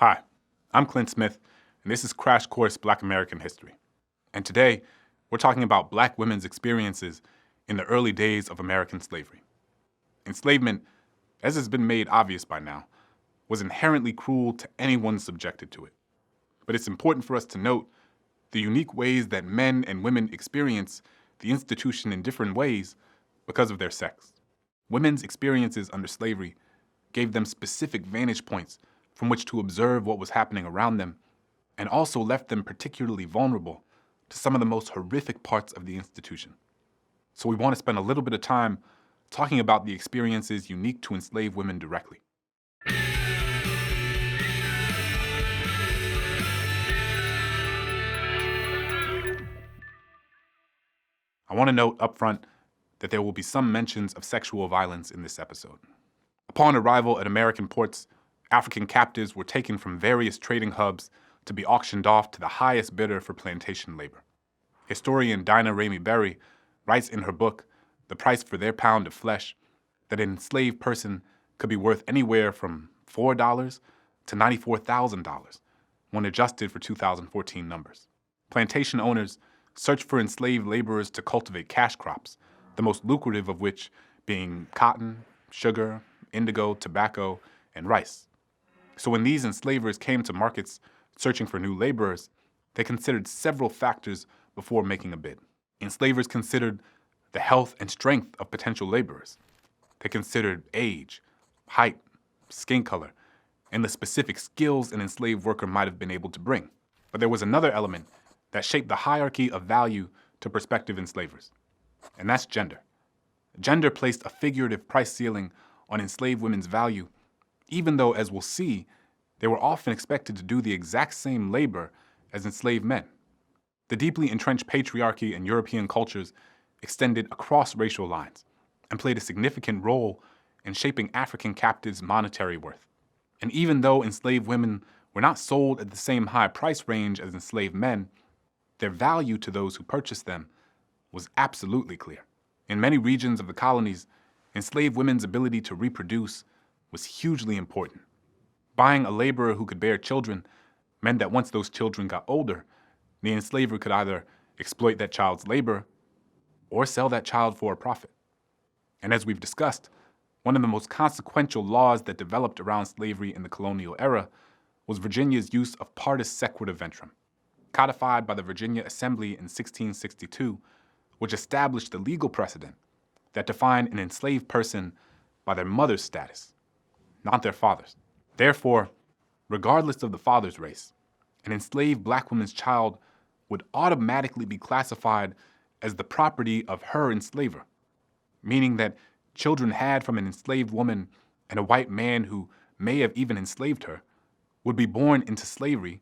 Hi, I'm Clint Smith, and this is Crash Course Black American History. And today, we're talking about Black women's experiences in the early days of American slavery. Enslavement, as has been made obvious by now, was inherently cruel to anyone subjected to it. But it's important for us to note the unique ways that men and women experience the institution in different ways because of their sex. Women's experiences under slavery gave them specific vantage points from which to observe what was happening around them, and also left them particularly vulnerable to some of the most horrific parts of the institution. So we want to spend a little bit of time talking about the experiences unique to enslaved women directly. I want to note up front that there will be some mentions of sexual violence in this episode. Upon arrival at American ports, African captives were taken from various trading hubs to be auctioned off to the highest bidder for plantation labor. Historian Dinah Ramey Berry writes in her book, The Price for Their Pound of Flesh, that an enslaved person could be worth anywhere from $4 to $94,000 when adjusted for 2014 numbers. Plantation owners searched for enslaved laborers to cultivate cash crops, the most lucrative of which being cotton, sugar, indigo, tobacco, and rice. So when these enslavers came to markets searching for new laborers, they considered several factors before making a bid. Enslavers considered the health and strength of potential laborers. They considered age, height, skin color, and the specific skills an enslaved worker might have been able to bring. But there was another element that shaped the hierarchy of value to prospective enslavers, and that's gender. Gender placed a figurative price ceiling on enslaved women's value, even though, as we'll see, they were often expected to do the exact same labor as enslaved men. The deeply entrenched patriarchy in European cultures extended across racial lines and played a significant role in shaping African captives' monetary worth. And even though enslaved women were not sold at the same high price range as enslaved men, their value to those who purchased them was absolutely clear. In many regions of the colonies, enslaved women's ability to reproduce was hugely important. Buying a laborer who could bear children meant that once those children got older, the enslaver could either exploit that child's labor or sell that child for a profit. And as we've discussed, one of the most consequential laws that developed around slavery in the colonial era was Virginia's use of partus sequitur ventrum, codified by the Virginia Assembly in 1662, which established the legal precedent that defined an enslaved person by their mother's status, not their father's. Therefore, regardless of the father's race, an enslaved black woman's child would automatically be classified as the property of her enslaver, meaning that children had from an enslaved woman and a white man who may have even enslaved her would be born into slavery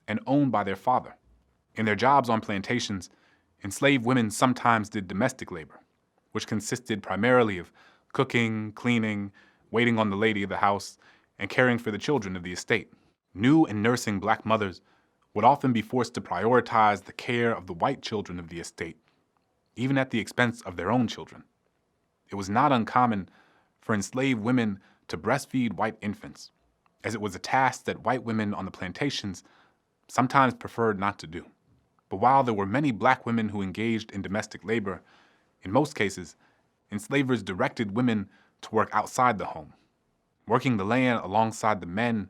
and owned by their father. In their jobs on plantations, enslaved women sometimes did domestic labor, which consisted primarily of cooking, cleaning, waiting on the lady of the house, and caring for the children of the estate. New and nursing black mothers would often be forced to prioritize the care of the white children of the estate, even at the expense of their own children. It was not uncommon for enslaved women to breastfeed white infants, as it was a task that white women on the plantations sometimes preferred not to do. But while there were many black women who engaged in domestic labor, in most cases, enslavers directed women to work outside the home, working the land alongside the men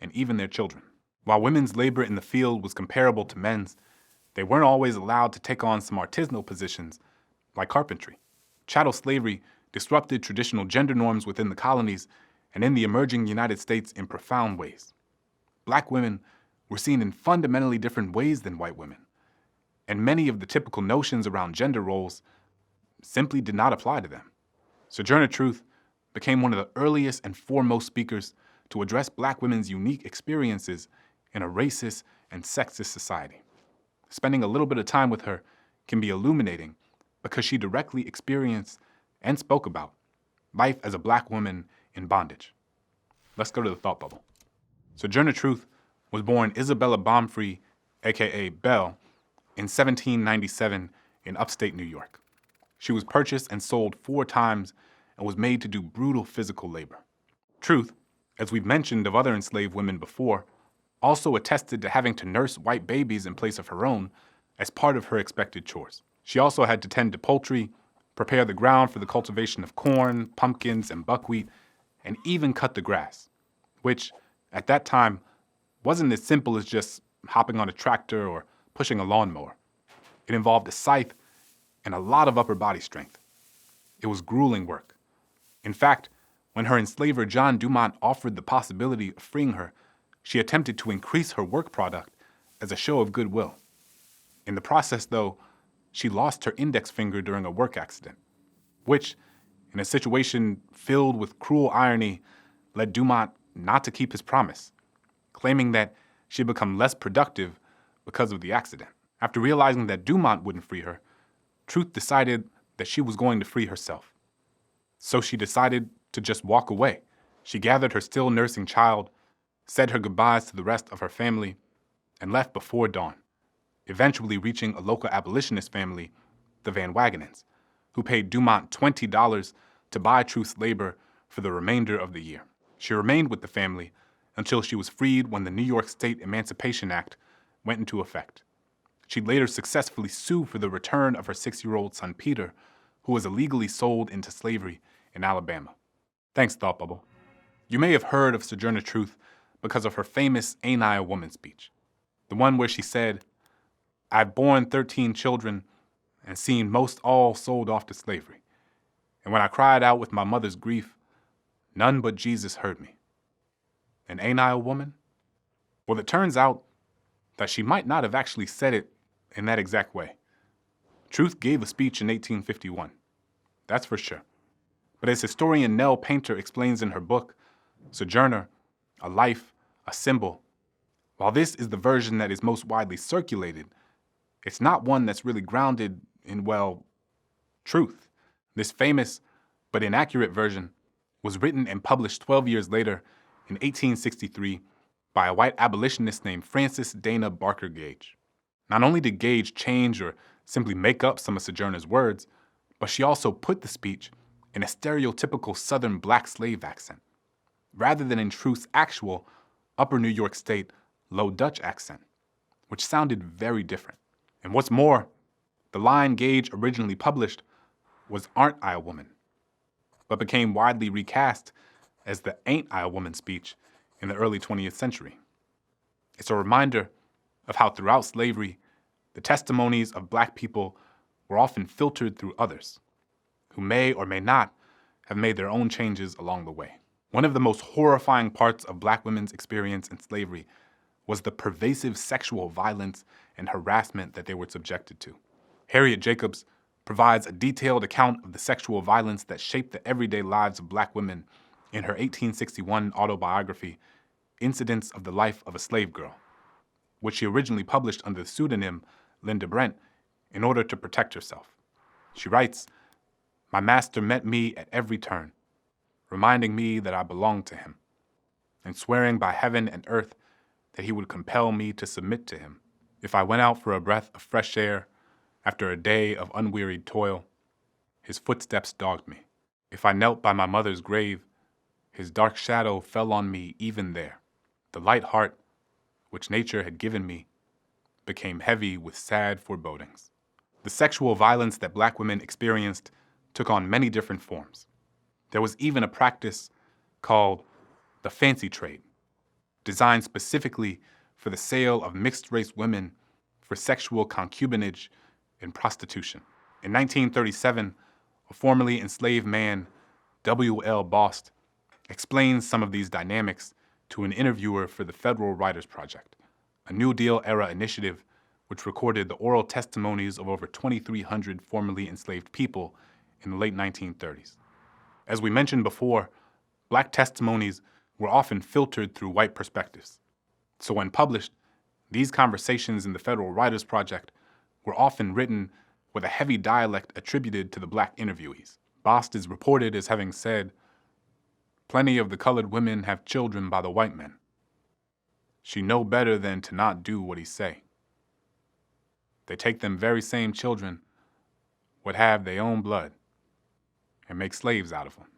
and even their children. While women's labor in the field was comparable to men's, they weren't always allowed to take on some artisanal positions like carpentry. Chattel slavery disrupted traditional gender norms within the colonies and in the emerging United States in profound ways. Black women were seen in fundamentally different ways than white women, and many of the typical notions around gender roles simply did not apply to them. Sojourner Truth became one of the earliest and foremost speakers to address black women's unique experiences in a racist and sexist society. Spending a little bit of time with her can be illuminating because she directly experienced and spoke about life as a black woman in bondage. Let's go to the thought bubble. Sojourner Truth was born Isabella Baumfree, aka Belle, in 1797 in upstate New York. She was purchased and sold 4 times and was made to do brutal physical labor. Truth, as we've mentioned of other enslaved women before, also attested to having to nurse white babies in place of her own as part of her expected chores. She also had to tend to poultry, prepare the ground for the cultivation of corn, pumpkins, and buckwheat, and even cut the grass, which, at that time, wasn't as simple as just hopping on a tractor or pushing a lawnmower. It involved a scythe and a lot of upper body strength. It was grueling work. In fact, when her enslaver John Dumont offered the possibility of freeing her, she attempted to increase her work product as a show of goodwill. In the process, though, she lost her index finger during a work accident, which, in a situation filled with cruel irony, led Dumont not to keep his promise, claiming that she had become less productive because of the accident. After realizing that Dumont wouldn't free her, Truth decided that she was going to free herself. So she decided to just walk away. She gathered her still nursing child, said her goodbyes to the rest of her family, and left before dawn, eventually reaching a local abolitionist family, the Van Wagenens, who paid Dumont $20 to buy Truth's labor for the remainder of the year. She remained with the family until she was freed when the New York State Emancipation Act went into effect. She later successfully sued for the return of her 6-year-old son Peter, who was illegally sold into slavery in Alabama. Thanks, Thought Bubble. You may have heard of Sojourner Truth because of her famous Ain't I a Woman speech, the one where she said, "I've borne 13 children and seen most all sold off to slavery. And when I cried out with my mother's grief, none but Jesus heard me. And ain't I a woman?" Well, it turns out that she might not have actually said it in that exact way. Truth gave a speech in 1851, that's for sure. But as historian Nell Painter explains in her book, Sojourner, A Life, a Symbol, while this is the version that is most widely circulated, it's not one that's really grounded in, well, truth. This famous but inaccurate version was written and published 12 years later in 1863 by a white abolitionist named Frances Dana Barker Gage. Not only did Gage change or simply make up some of Sojourner's words, but she also put the speech in a stereotypical Southern black slave accent, rather than in Truth's actual Upper New York State Low Dutch accent, which sounded very different. And what's more, the line Gage originally published was "Aren't I a Woman?", but became widely recast as the "Ain't I a Woman" speech in the early 20th century. It's a reminder of how throughout slavery, the testimonies of black people were often filtered through others, who may or may not have made their own changes along the way. One of the most horrifying parts of black women's experience in slavery was the pervasive sexual violence and harassment that they were subjected to. Harriet Jacobs provides a detailed account of the sexual violence that shaped the everyday lives of black women in her 1861 autobiography, Incidents of the Life of a Slave Girl, which she originally published under the pseudonym Linda Brent in order to protect herself. She writes, "My master met me at every turn, reminding me that I belonged to him, and swearing by heaven and earth that he would compel me to submit to him. If I went out for a breath of fresh air after a day of unwearied toil, his footsteps dogged me. If I knelt by my mother's grave, his dark shadow fell on me even there. The light heart, which nature had given me, became heavy with sad forebodings." The sexual violence that black women experienced took on many different forms. There was even a practice called the fancy trade, designed specifically for the sale of mixed-race women for sexual concubinage and prostitution. In 1937, a formerly enslaved man, W.L. Bost, explains some of these dynamics to an interviewer for the Federal Writers Project, a New Deal-era initiative which recorded the oral testimonies of over 2,300 formerly enslaved people in the late 1930s. As we mentioned before, black testimonies were often filtered through white perspectives. So when published, these conversations in the Federal Writers Project were often written with a heavy dialect attributed to the black interviewees. Bost is reported as having said, "Plenty of the colored women have children by the white men. She know better than to not do what he say. They take them very same children, would have their own blood, and make slaves out of them."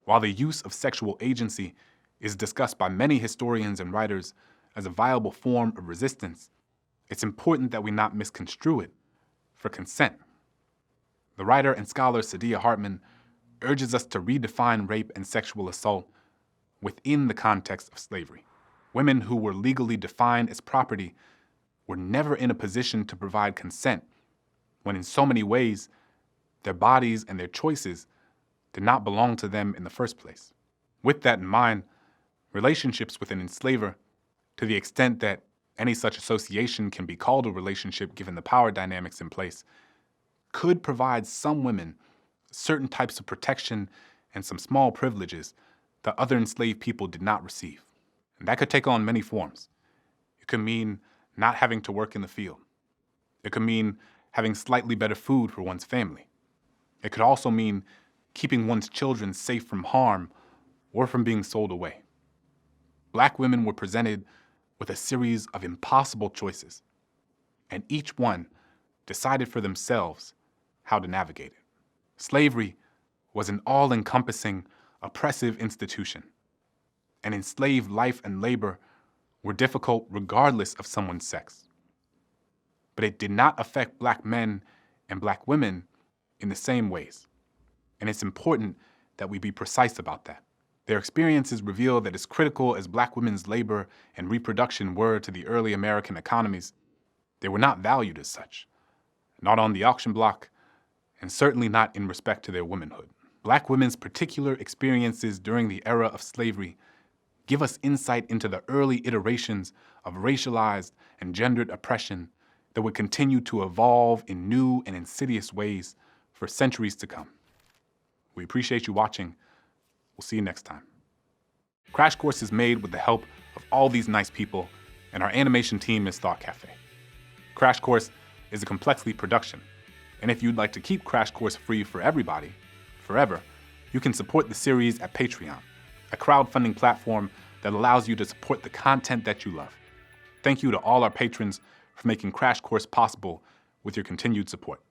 While the use of sexual agency is discussed by many historians and writers as a viable form of resistance, it's important that we not misconstrue it for consent. The writer and scholar Saidiya Hartman urges us to redefine rape and sexual assault within the context of slavery. Women who were legally defined as property were never in a position to provide consent, when in so many ways, their bodies and their choices did not belong to them in the first place. With that in mind, relationships with an enslaver, to the extent that any such association can be called a relationship given the power dynamics in place, could provide some women certain types of protection and some small privileges that other enslaved people did not receive. And that could take on many forms. It could mean not having to work in the field. It could mean having slightly better food for one's family. It could also mean keeping one's children safe from harm or from being sold away. Black women were presented with a series of impossible choices, and each one decided for themselves how to navigate it. Slavery was an all-encompassing, oppressive institution, and enslaved life and labor were difficult regardless of someone's sex. But it did not affect Black men and Black women in the same ways, and it's important that we be precise about that. Their experiences reveal that as critical as Black women's labor and reproduction were to the early American economies, they were not valued as such, not on the auction block, and certainly not in respect to their womanhood. Black women's particular experiences during the era of slavery give us insight into the early iterations of racialized and gendered oppression that would continue to evolve in new and insidious ways for centuries to come. We appreciate you watching. We'll see you next time. Crash Course is made with the help of all these nice people, and our animation team is Thought Cafe. Crash Course is a Complexly production, and if you'd like to keep Crash Course free for everybody, forever, you can support the series at Patreon, a crowdfunding platform that allows you to support the content that you love. Thank you to all our patrons for making Crash Course possible with your continued support.